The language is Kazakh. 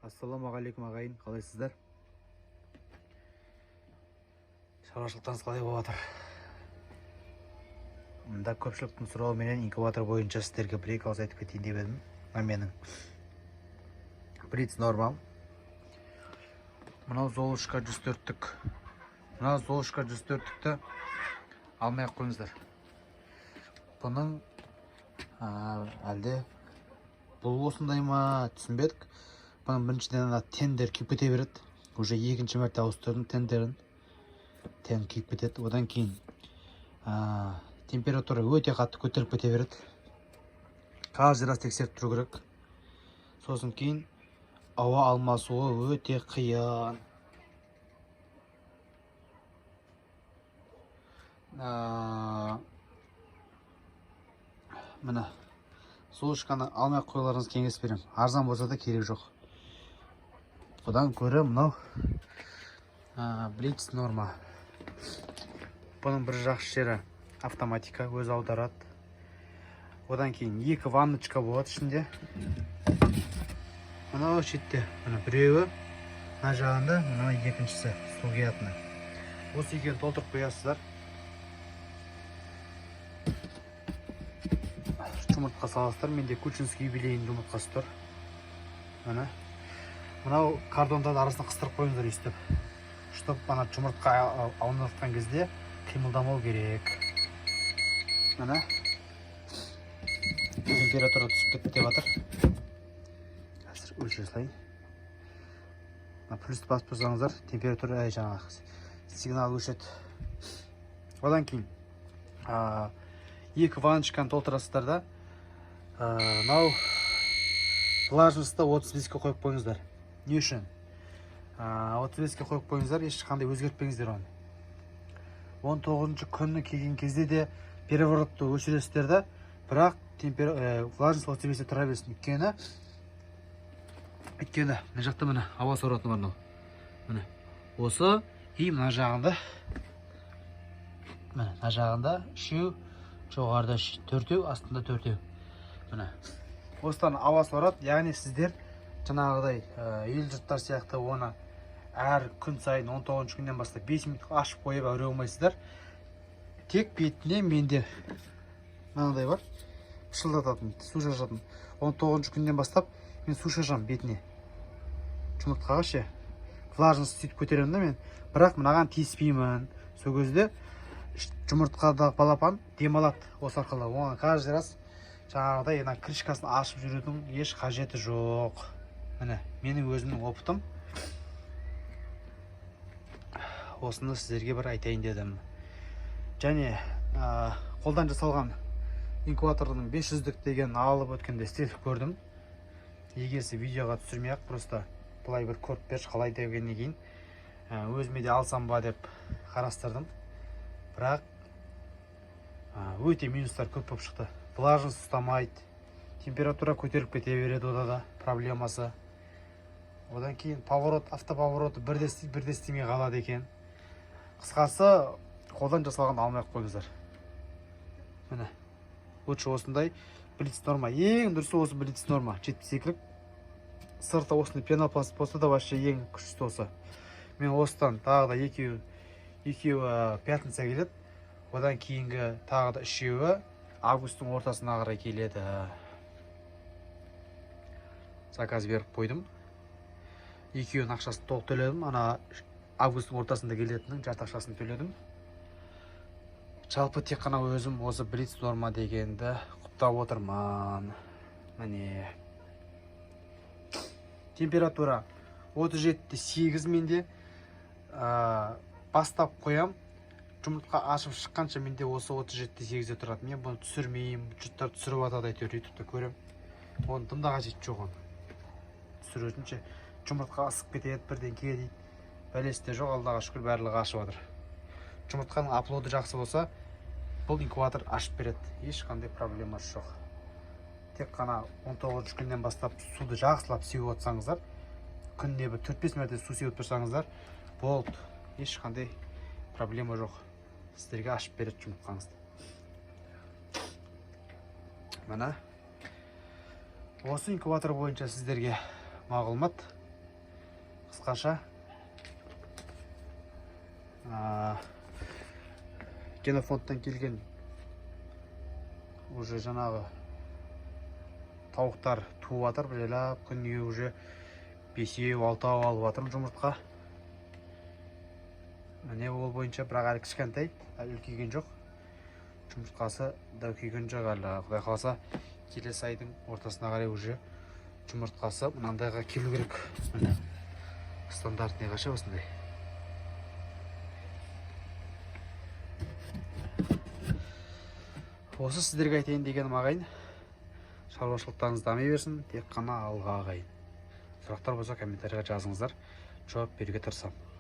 Ассалаумағалейкум ағайын, қалайсыздар? Шаруашылықтарыңыз қалай болып жатыр? Мұнда көпшіліктің сұрауыменен инкубатор бойынша сіздерге бір-екі ауыз айтып кетейін деп едім. Мына менің Блиц нормам. Мынау Золушка 104-тік. Мынау Золушка 104-тікті алмай ақ қойыңыздар. Бұның әлде бұл осындай ма түсінбедік. Бұның біріншіден тендер күйіп кете береді. Уже екінші мәрте ауыстырдым тендерін. Тен күйіп кетеді. Одан кейін температура өте қатты көтеріліп кете береді. Каждый раз тексеріп тұру керек. Сосын кейін ауа алмасуы өте қиын. Міне Золушканы алмай қойларыңыз кеңес берем. Арзан болса да керек жоқ. Бұдан көрі мынау Блиц норма. Бұның бір жақсы жері автоматика, өзі аударады. Одан кейін екі ванночка болады ішінде. Мынау шетте, біреуі мына жағында, мына екіншісі су құятыны. Осы екеуін толтырып қоясыздар. Жұмыртқа саласыздар. Менде Кучинский юбилейный жұмыртқасы тұр. Мынау картондардың арасына қыстырып қойыңыздар өйстіп. Чтоб ана жұмыртқа аунатқан кезде қимылдамау керек. Мына температура түсіп кетті деп жатыр. Қазір өлшей салайын. Плюсті басып қойсаңыздар, температура жаңағы сигнал өшеді. Одан кейін екі ванночканы толтырасыздар да. Мынау влажностьті 35-ке қойып қойыңыздар. Не үшін? 35-ке қойып қойыңыздар, ешқандай өзгертпеңіздер оны. 19-шы күні келген кезде де переворотты өшіресіздер да, бірақ влажность 35-те тұра берсін. Өйткені мына жақта міне ауа соратын бар мынау. Міне осы и мына жағында, міне мына жағында 3, жоғарыда 4, астында 4. Міне осыдан ауа сорады, яғни сіздер жаңағыдай ел жұрттар сияқты оны әр күн сайын 19 күннен бастап 5 минут ашып қойып әуре болмайсыздар. Тек бетіне менде мынандай бар, шылдататын, су шашатын. 19 күннен бастап мен су шашам бетіне. Жұмыртқаға ше, влажность сөйтіп көтеремін да мен. Бірақ мынаған тиіспеймін. Сол кезде жұмыртқадағы балапан демалады осы арқылы. Оған каждый раз жаңағыдай крышкасын ашып жүрудің еш қажеті жоқ. Міне, менің өзімнің опытым. Осыны сіздерге бір айтайын дедім. Және қолдан жасалған инкубатордың 500-дік деген алып өткенде істетіп көрдім. Егесі видеоға түсірмей-ақ, просто бұлай бір көріп берші қалай дегеннен кейін өзіме де алсам ба деп қарастырдым. Бірақ өте минустар көп болып шықты. Влажность ұстамайды, температура көтеріліп кете береді, ода да проблемасы. Одан кейін автоповорот бірде істемей қалады екен. Қысқасы, қолдан жасалған алмай қойыңыздар. Міне, лучше осындай Блиц норма. Ең дұрысы осы Блиц норма. 72-лік. Сырты осындай пенопласт болса да вообще ең күшті осы. Мен осыдан тағы да екеуі пятница келеді. Одан кейінгі тағы да үшеуі августтың ортасына қарай келеді. Заказ беріп қойдым. Екеуінің ақшасын толық төледім. Ана августтың ортасында келетінің жарты ақшасын төледім. Жалпы тек қана өзім осы Блиц норма дегенді құптап отырман. Міне. Температура 37-8 менде. Бастап қоям. Жұмыртқа ашып шыққанша менде осы 37-8-де тұрады. Мен бұны түсірмеймін. Жұрттар түсіріп атады әйтеуір ютубта көрем. Оның дымда қажет жоқ оны. Түсіретін жұмыртқа ысып кетеді бірден ке дейді. Бәлесі жоқ, Аллаға шүкір барлығы ашып жатыр. Жұмыртқаның аплоды жақсы болса, бұл инкубатор ашып береді. Ешқандай проблемасы жоқ. Тек қана 19 күннен бастап суды жақсылап сеуіп отсаңыздар, күніне бір 4-5 мәрте су сеуіп тұрсаңыздар, болды. Ешқандай проблема жоқ. Сіздерге ашып береді жұмыртқаңызды. Мына осы инкубатор бойынша сіздерге мағлұмат. қысқаша генофондтан келген уже жаңағы тауықтар туып жатыр, жайлап күніне уже 5-6 алып жатыр жұмыртқа. Міне ол бойынша бірақ әлі кішкентай, әлі үлкейген жоқ. Жұмыртқасы да үлкейген жоқ әлі. Құдай қаласа келесі айдың ортасына қарай уже жұмыртқасы мынандайға келу керек. Міне стандарт неғаша осындай. Осы сіздерге айтайын дегенім ағайын. Шаруашылықтарыңыз дами берсін, тек қана алға ағайын. Сұрақтар болса комментарийға жазыңыздар, жауап беруге тырысамын.